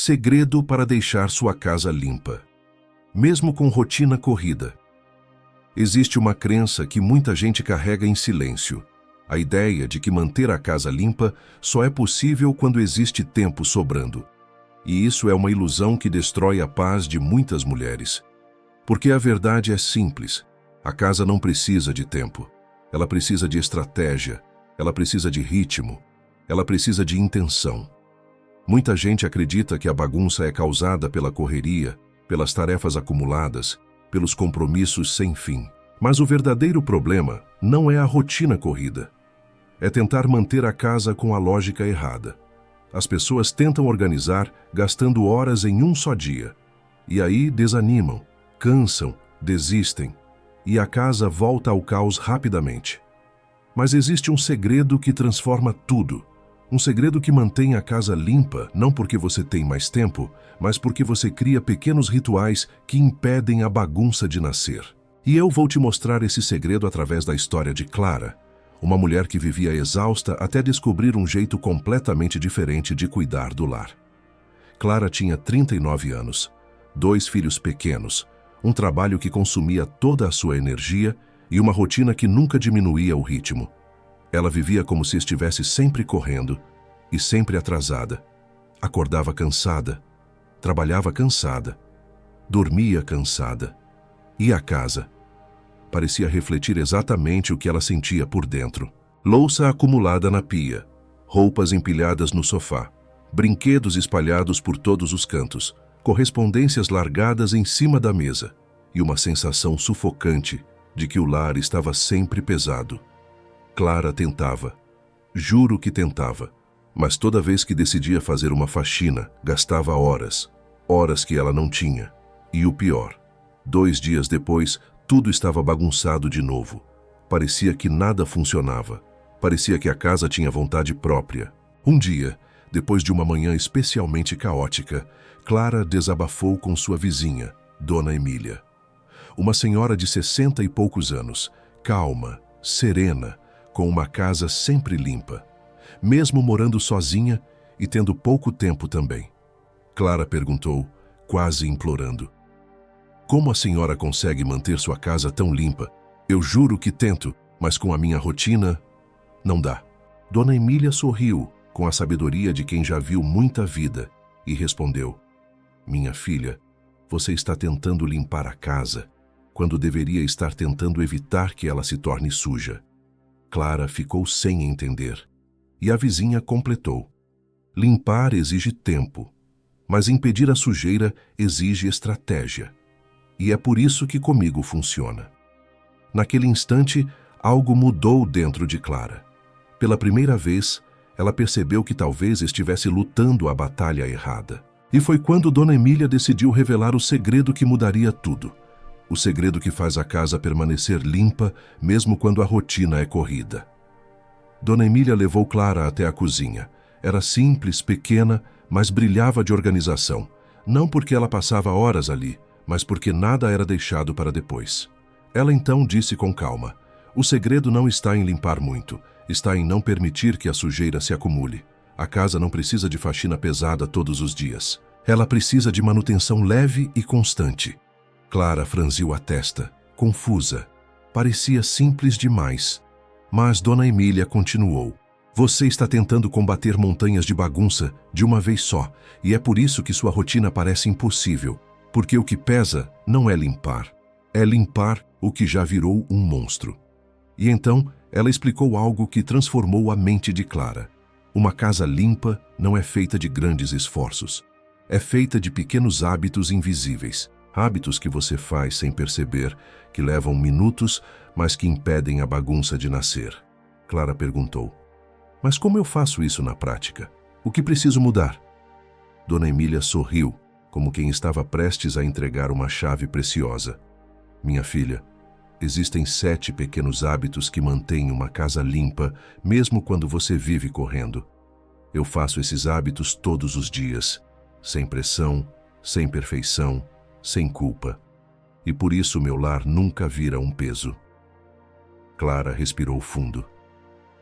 Segredo para deixar sua casa limpa, mesmo com rotina corrida. Existe uma crença que muita gente carrega em silêncio. A ideia de que manter a casa limpa só é possível quando existe tempo sobrando. E isso é uma ilusão que destrói a paz de muitas mulheres. Porque a verdade é simples. A casa não precisa de tempo. Ela precisa de estratégia. Ela precisa de ritmo. Ela precisa de intenção. Muita gente acredita que a bagunça é causada pela correria, pelas tarefas acumuladas, pelos compromissos sem fim. Mas o verdadeiro problema não é a rotina corrida. É tentar manter a casa com a lógica errada. As pessoas tentam organizar gastando horas em um só dia. E aí desanimam, cansam, desistem. E a casa volta ao caos rapidamente. Mas existe um segredo que transforma tudo. Um segredo que mantém a casa limpa, não porque você tem mais tempo, mas porque você cria pequenos rituais que impedem a bagunça de nascer. E eu vou te mostrar esse segredo através da história de Clara, uma mulher que vivia exausta até descobrir um jeito completamente diferente de cuidar do lar. Clara tinha 39 anos, 2 filhos pequenos, um trabalho que consumia toda a sua energia e uma rotina que nunca diminuía o ritmo. Ela vivia como se estivesse sempre correndo e sempre atrasada. Acordava cansada, trabalhava cansada, dormia cansada. E a casa? Parecia refletir exatamente o que ela sentia por dentro. Louça acumulada na pia, roupas empilhadas no sofá, brinquedos espalhados por todos os cantos, correspondências largadas em cima da mesa e uma sensação sufocante de que o lar estava sempre pesado. Clara tentava, juro que tentava, mas toda vez que decidia fazer uma faxina, gastava horas, horas que ela não tinha. E o pior, 2 dias depois, tudo estava bagunçado de novo. Parecia que nada funcionava. Parecia que a casa tinha vontade própria. Um dia, depois de uma manhã especialmente caótica, Clara desabafou com sua vizinha, Dona Emília. Uma senhora de 60 e poucos anos, calma, serena, com uma casa sempre limpa, mesmo morando sozinha e tendo pouco tempo também. Clara perguntou, quase implorando: "Como a senhora consegue manter sua casa tão limpa? Eu juro que tento, mas com a minha rotina, não dá." Dona Emília sorriu, com a sabedoria de quem já viu muita vida, e respondeu: "Minha filha, você está tentando limpar a casa, quando deveria estar tentando evitar que ela se torne suja." Clara ficou sem entender. E a vizinha completou: "Limpar exige tempo, mas impedir a sujeira exige estratégia. E é por isso que comigo funciona." Naquele instante, algo mudou dentro de Clara. Pela primeira vez, ela percebeu que talvez estivesse lutando a batalha errada. E foi quando Dona Emília decidiu revelar o segredo que mudaria tudo. O segredo que faz a casa permanecer limpa, mesmo quando a rotina é corrida. Dona Emília levou Clara até a cozinha. Era simples, pequena, mas brilhava de organização. Não porque ela passava horas ali, mas porque nada era deixado para depois. Ela então disse com calma: "O segredo não está em limpar muito, está em não permitir que a sujeira se acumule. A casa não precisa de faxina pesada todos os dias. Ela precisa de manutenção leve e constante." Clara franziu a testa, confusa. Parecia simples demais. Mas Dona Emília continuou: "Você está tentando combater montanhas de bagunça de uma vez só, e é por isso que sua rotina parece impossível. Porque o que pesa não é limpar o que já virou um monstro." E então ela explicou algo que transformou a mente de Clara. Uma casa limpa não é feita de grandes esforços. É feita de pequenos hábitos invisíveis. Hábitos que você faz sem perceber, que levam minutos, mas que impedem a bagunça de nascer. Clara perguntou: "Mas como eu faço isso na prática? O que preciso mudar?" Dona Emília sorriu, como quem estava prestes a entregar uma chave preciosa. "Minha filha, existem 7 pequenos hábitos que mantêm uma casa limpa, mesmo quando você vive correndo. Eu faço esses hábitos todos os dias, sem pressão, sem perfeição, sem culpa. E por isso meu lar nunca vira um peso." Clara respirou fundo.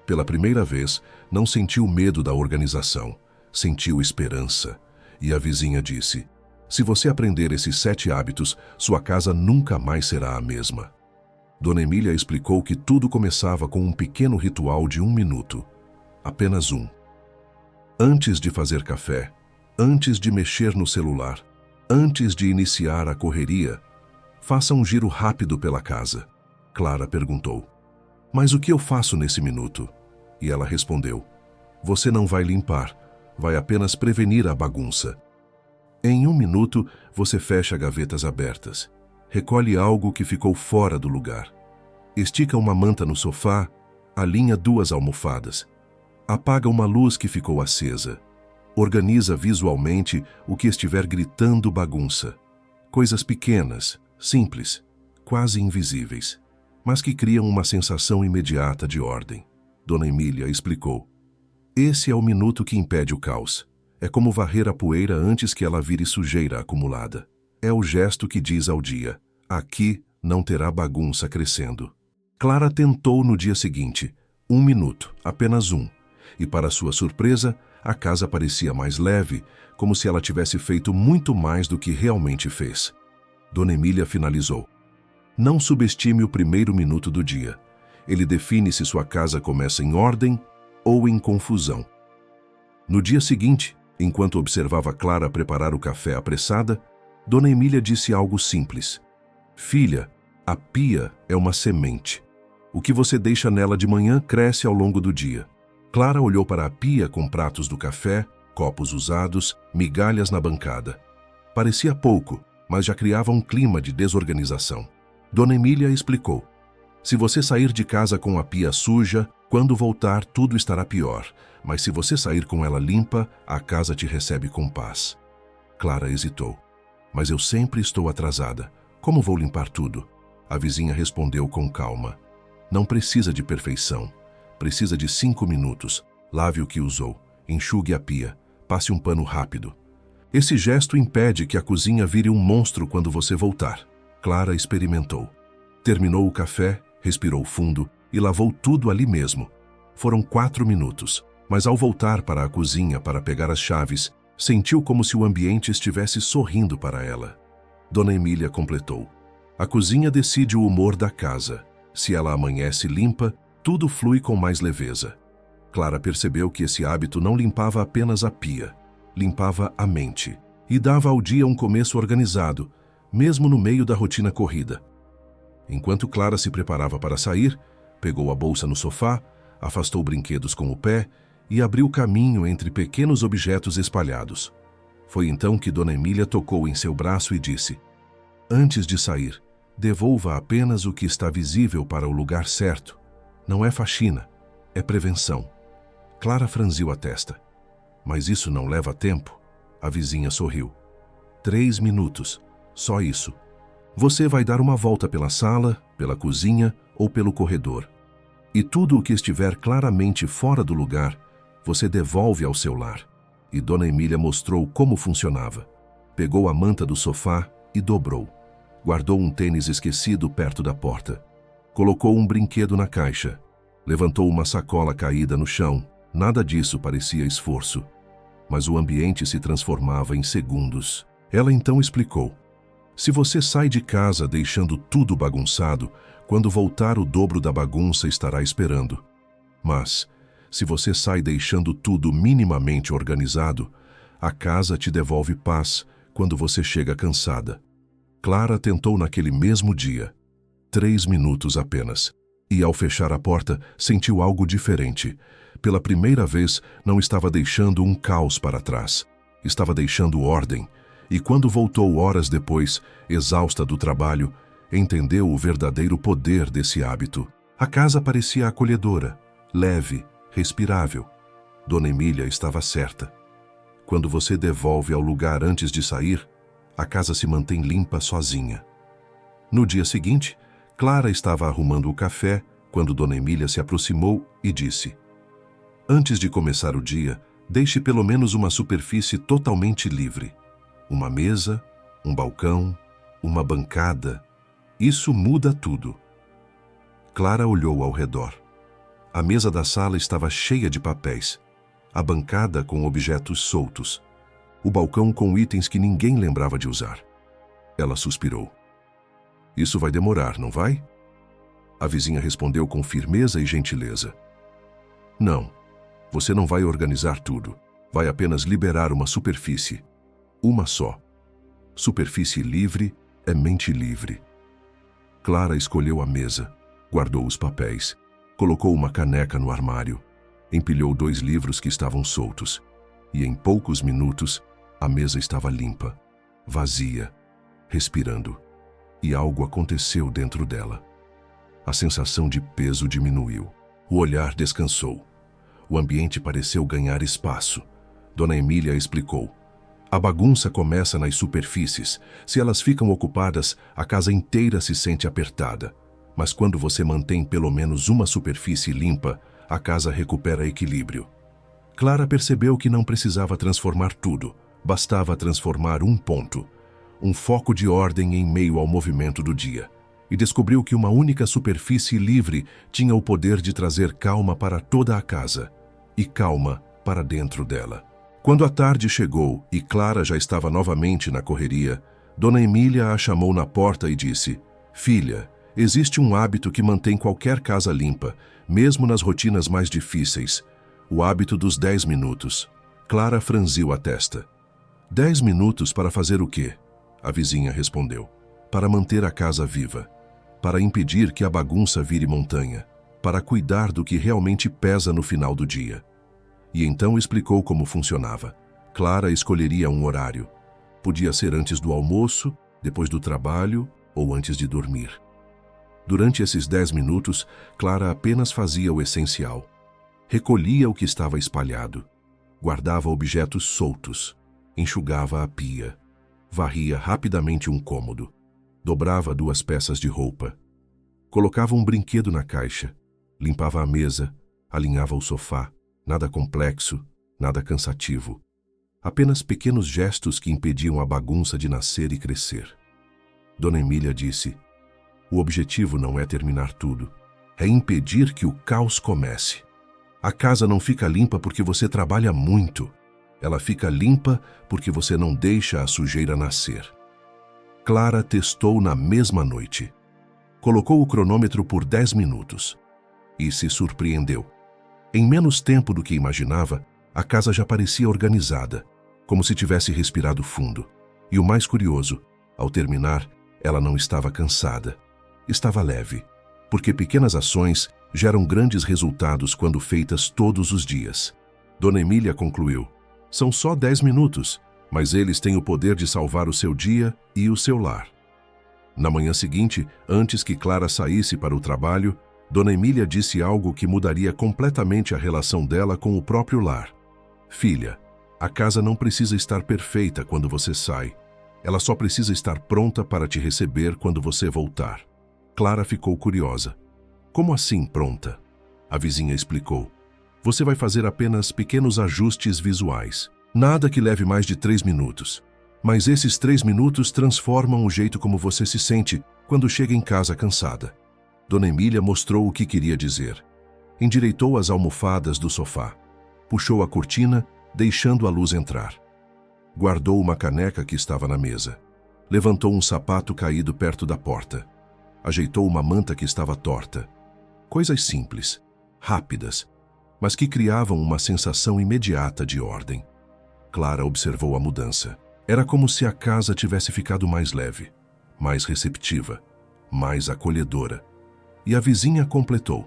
Pela primeira vez, não sentiu medo da organização, sentiu esperança. E a vizinha disse: se você aprender esses 7 hábitos, sua casa nunca mais será a mesma. Dona Emília explicou que tudo começava com um pequeno ritual de 1 minuto. Apenas um. Antes de fazer café, antes de mexer no celular, antes de iniciar a correria, faça um giro rápido pela casa. Clara perguntou: mas o que eu faço nesse minuto? E ela respondeu: você não vai limpar, vai apenas prevenir a bagunça. Em 1 minuto, você fecha gavetas abertas, recolhe algo que ficou fora do lugar, estica uma manta no sofá, alinha 2 almofadas, apaga uma luz que ficou acesa, organiza visualmente o que estiver gritando bagunça. Coisas pequenas, simples, quase invisíveis, mas que criam uma sensação imediata de ordem. Dona Emília explicou: esse é o minuto que impede o caos. É como varrer a poeira antes que ela vire sujeira acumulada. É o gesto que diz ao dia: aqui não terá bagunça crescendo. Clara tentou no dia seguinte. 1 minuto, apenas um. E para sua surpresa, a casa parecia mais leve, como se ela tivesse feito muito mais do que realmente fez. Dona Emília finalizou: não subestime o primeiro minuto do dia. Ele define se sua casa começa em ordem ou em confusão. No dia seguinte, enquanto observava Clara preparar o café apressada, Dona Emília disse algo simples: filha, a pia é uma semente. O que você deixa nela de manhã cresce ao longo do dia. Clara olhou para a pia com pratos do café, copos usados, migalhas na bancada. Parecia pouco, mas já criava um clima de desorganização. Dona Emília explicou: se você sair de casa com a pia suja, quando voltar tudo estará pior. Mas se você sair com ela limpa, a casa te recebe com paz. Clara hesitou. Mas eu sempre estou atrasada. Como vou limpar tudo? A vizinha respondeu com calma: não precisa de perfeição. Precisa de 5 minutos. Lave o que usou, enxugue a pia, passe um pano rápido. Esse gesto impede que a cozinha vire um monstro quando você voltar. Clara experimentou. Terminou o café, respirou fundo e lavou tudo ali mesmo. Foram 4 minutos. Mas ao voltar para a cozinha para pegar as chaves, sentiu como se o ambiente estivesse sorrindo para ela. Dona Emília completou: a cozinha decide o humor da casa. Se ela amanhece limpa, tudo flui com mais leveza. Clara percebeu que esse hábito não limpava apenas a pia, limpava a mente e dava ao dia um começo organizado, mesmo no meio da rotina corrida. Enquanto Clara se preparava para sair, pegou a bolsa no sofá, afastou brinquedos com o pé e abriu caminho entre pequenos objetos espalhados. Foi então que Dona Emília tocou em seu braço e disse: antes de sair, devolva apenas o que está visível para o lugar certo. Não é faxina, é prevenção. Clara franziu a testa. Mas isso não leva tempo? A vizinha sorriu. 3 minutos, só isso. Você vai dar uma volta pela sala, pela cozinha ou pelo corredor. E tudo o que estiver claramente fora do lugar, você devolve ao seu lar. E Dona Emília mostrou como funcionava. Pegou a manta do sofá e dobrou. Guardou um tênis esquecido perto da porta. Colocou um brinquedo na caixa. Levantou uma sacola caída no chão. Nada disso parecia esforço. Mas o ambiente se transformava em segundos. Ela então explicou: se você sai de casa deixando tudo bagunçado, quando voltar o dobro da bagunça estará esperando. Mas, se você sai deixando tudo minimamente organizado, a casa te devolve paz quando você chega cansada. Clara tentou naquele mesmo dia. 3 minutos apenas. E ao fechar a porta, sentiu algo diferente. Pela primeira vez, não estava deixando um caos para trás. Estava deixando ordem. E quando voltou horas depois, exausta do trabalho, entendeu o verdadeiro poder desse hábito. A casa parecia acolhedora, leve, respirável. Dona Emília estava certa. Quando você devolve ao lugar antes de sair, a casa se mantém limpa sozinha. No dia seguinte, Clara estava arrumando o café quando Dona Emília se aproximou e disse: antes de começar o dia, deixe pelo menos uma superfície totalmente livre. Uma mesa, um balcão, uma bancada. Isso muda tudo. Clara olhou ao redor. A mesa da sala estava cheia de papéis, a bancada com objetos soltos. o balcão com itens que ninguém lembrava de usar. Ela suspirou. Isso vai demorar, não vai? A vizinha respondeu com firmeza e gentileza. Não, você não vai organizar tudo. Vai apenas liberar uma superfície. Uma só. Superfície livre é mente livre. Clara escolheu a mesa, guardou os papéis, colocou uma caneca no armário, empilhou 2 livros que estavam soltos, e em poucos minutos a mesa estava limpa, vazia, respirando, e algo aconteceu dentro dela. A sensação de peso diminuiu. O olhar descansou. O ambiente pareceu ganhar espaço. Dona Emília explicou. A bagunça começa nas superfícies. Se elas ficam ocupadas, a casa inteira se sente apertada. Mas quando você mantém pelo menos uma superfície limpa, a casa recupera equilíbrio. Clara percebeu que não precisava transformar tudo. Bastava transformar um ponto. Um foco de ordem em meio ao movimento do dia. E descobriu que uma única superfície livre tinha o poder de trazer calma para toda a casa. E calma para dentro dela. Quando a tarde chegou e Clara já estava novamente na correria, Dona Emília a chamou na porta e disse: Filha, existe um hábito que mantém qualquer casa limpa, mesmo nas rotinas mais difíceis. O hábito dos 10 minutos. Clara franziu a testa. 10 minutos para fazer o quê? A vizinha respondeu. Para manter a casa viva. Para impedir que a bagunça vire montanha. Para cuidar do que realmente pesa no final do dia. E então explicou como funcionava. Clara escolheria um horário. Podia ser antes do almoço, depois do trabalho ou antes de dormir. Durante esses 10 minutos, Clara apenas fazia o essencial. Recolhia o que estava espalhado. Guardava objetos soltos. Enxugava a pia. Varria rapidamente um cômodo. Dobrava 2 peças de roupa. Colocava um brinquedo na caixa. Limpava a mesa. Alinhava o sofá. Nada complexo, nada cansativo. Apenas pequenos gestos que impediam a bagunça de nascer e crescer. Dona Emília disse: o objetivo não é terminar tudo. É impedir que o caos comece. A casa não fica limpa porque você trabalha muito. Ela fica limpa porque você não deixa a sujeira nascer. Clara testou na mesma noite. Colocou o cronômetro por 10 minutos. E se surpreendeu. Em menos tempo do que imaginava, a casa já parecia organizada, como se tivesse respirado fundo. E o mais curioso, ao terminar, ela não estava cansada. Estava leve, porque pequenas ações geram grandes resultados quando feitas todos os dias. Dona Emília concluiu: são só 10 minutos, mas eles têm o poder de salvar o seu dia e o seu lar. Na manhã seguinte, antes que Clara saísse para o trabalho, Dona Emília disse algo que mudaria completamente a relação dela com o próprio lar. Filha, a casa não precisa estar perfeita quando você sai. Ela só precisa estar pronta para te receber quando você voltar. Clara ficou curiosa. Como assim pronta? A vizinha explicou. Você vai fazer apenas pequenos ajustes visuais. Nada que leve mais de 3 minutos. Mas esses 3 minutos transformam o jeito como você se sente quando chega em casa cansada. Dona Emília mostrou o que queria dizer. Endireitou as almofadas do sofá. Puxou a cortina, deixando a luz entrar. Guardou uma caneca que estava na mesa. Levantou um sapato caído perto da porta. Ajeitou uma manta que estava torta. Coisas simples, rápidas, mas que criavam uma sensação imediata de ordem. Clara observou a mudança. Era como se a casa tivesse ficado mais leve, mais receptiva, mais acolhedora. E a vizinha completou.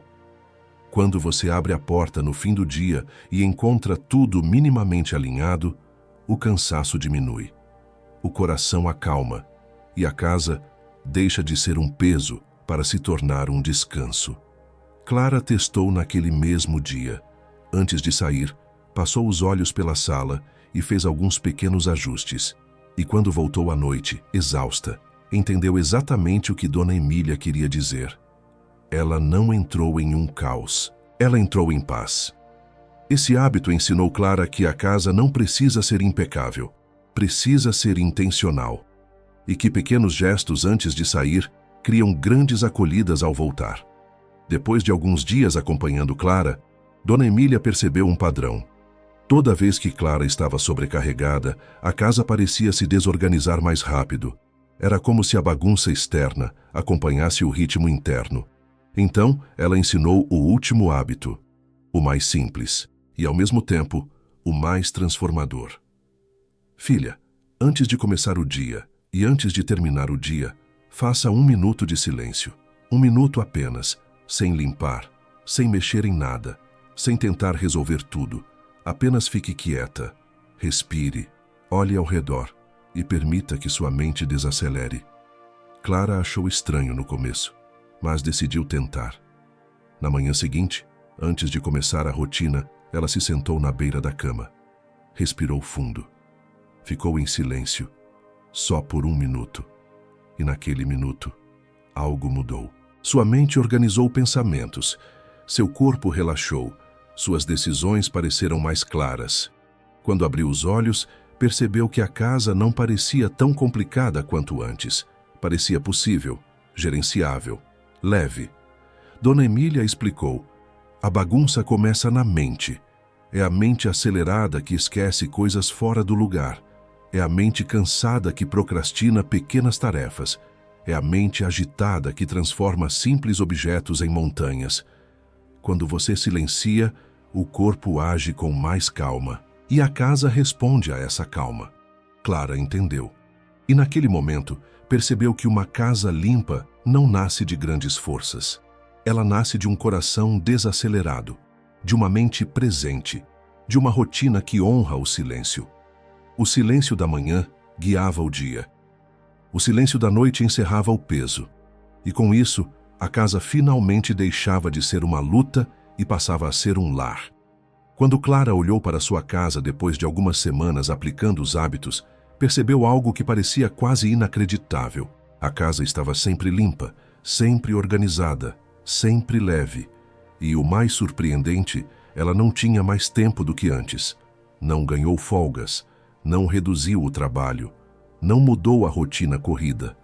Quando você abre a porta no fim do dia e encontra tudo minimamente alinhado, o cansaço diminui. O coração acalma e a casa deixa de ser um peso para se tornar um descanso. Clara testou naquele mesmo dia. Antes de sair, passou os olhos pela sala e fez alguns pequenos ajustes. E quando voltou à noite, exausta, entendeu exatamente o que Dona Emília queria dizer. Ela não entrou em um caos. Ela entrou em paz. Esse hábito ensinou Clara que a casa não precisa ser impecável. Precisa ser intencional. E que pequenos gestos antes de sair criam grandes acolhidas ao voltar. Depois de alguns dias acompanhando Clara, Dona Emília percebeu um padrão. Toda vez que Clara estava sobrecarregada, a casa parecia se desorganizar mais rápido. Era como se a bagunça externa acompanhasse o ritmo interno. Então, ela ensinou o último hábito, o mais simples e, ao mesmo tempo, o mais transformador. Filha, antes de começar o dia e antes de terminar o dia, faça 1 minuto de silêncio. 1 minuto apenas, sem limpar, sem mexer em nada, sem tentar resolver tudo. Apenas fique quieta, respire, olhe ao redor e permita que sua mente desacelere. Clara achou estranho no começo, mas decidiu tentar. Na manhã seguinte, antes de começar a rotina, ela se sentou na beira da cama. Respirou fundo. Ficou em silêncio, só por 1 minuto. E naquele minuto, algo mudou. Sua mente organizou pensamentos, seu corpo relaxou, suas decisões pareceram mais claras. Quando abriu os olhos, percebeu que a casa não parecia tão complicada quanto antes. Parecia possível, gerenciável, leve. Dona Emília explicou: a bagunça começa na mente. É a mente acelerada que esquece coisas fora do lugar. É a mente cansada que procrastina pequenas tarefas. É a mente agitada que transforma simples objetos em montanhas. Quando você silencia, o corpo age com mais calma. E a casa responde a essa calma. Clara entendeu. E naquele momento, percebeu que uma casa limpa não nasce de grandes forças. Ela nasce de um coração desacelerado, de uma mente presente, de uma rotina que honra o silêncio. O silêncio da manhã guiava o dia. O silêncio da noite encerrava o peso. E com isso, a casa finalmente deixava de ser uma luta e passava a ser um lar. Quando Clara olhou para sua casa depois de algumas semanas aplicando os hábitos, percebeu algo que parecia quase inacreditável. A casa estava sempre limpa, sempre organizada, sempre leve. E o mais surpreendente, ela não tinha mais tempo do que antes. Não ganhou folgas, não reduziu o trabalho, não mudou a rotina corrida.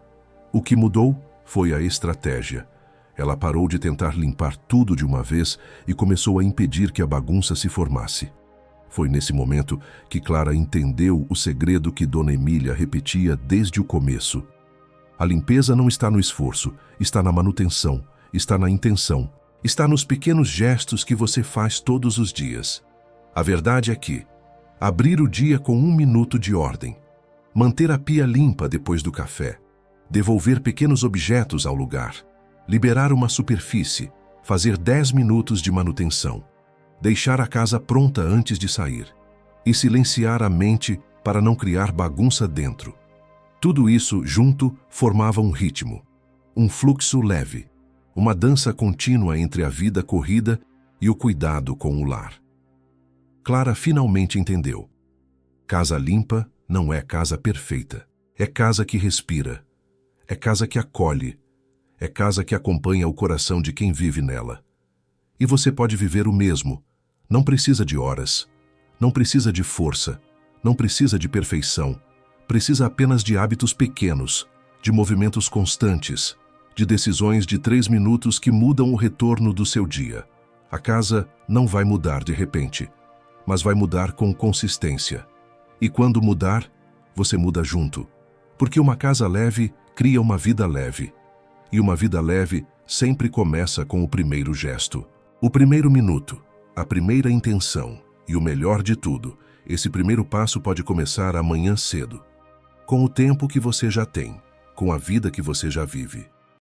O que mudou foi a estratégia. Ela parou de tentar limpar tudo de uma vez e começou a impedir que a bagunça se formasse. Foi nesse momento que Clara entendeu o segredo que Dona Emília repetia desde o começo. A limpeza não está no esforço, está na manutenção, está na intenção, está nos pequenos gestos que você faz todos os dias. A verdade é que abrir o dia com 1 minuto de ordem, manter a pia limpa depois do café, devolver pequenos objetos ao lugar, liberar uma superfície, fazer 10 minutos de manutenção, deixar a casa pronta antes de sair e silenciar a mente para não criar bagunça dentro. Tudo isso junto formava um ritmo, um fluxo leve, uma dança contínua entre a vida corrida e o cuidado com o lar. Clara finalmente entendeu. Casa limpa não é casa perfeita. É casa que respira. É casa que acolhe. É casa que acompanha o coração de quem vive nela. E você pode viver o mesmo. Não precisa de horas. Não precisa de força. Não precisa de perfeição. Precisa apenas de hábitos pequenos, de movimentos constantes, de decisões de 3 minutos que mudam o retorno do seu dia. A casa não vai mudar de repente, mas vai mudar com consistência. E quando mudar, você muda junto. Porque uma casa leve cria uma vida leve. E uma vida leve sempre começa com o primeiro gesto. O primeiro minuto, a primeira intenção e o melhor de tudo, esse primeiro passo pode começar amanhã cedo. Com o tempo que você já tem, com a vida que você já vive.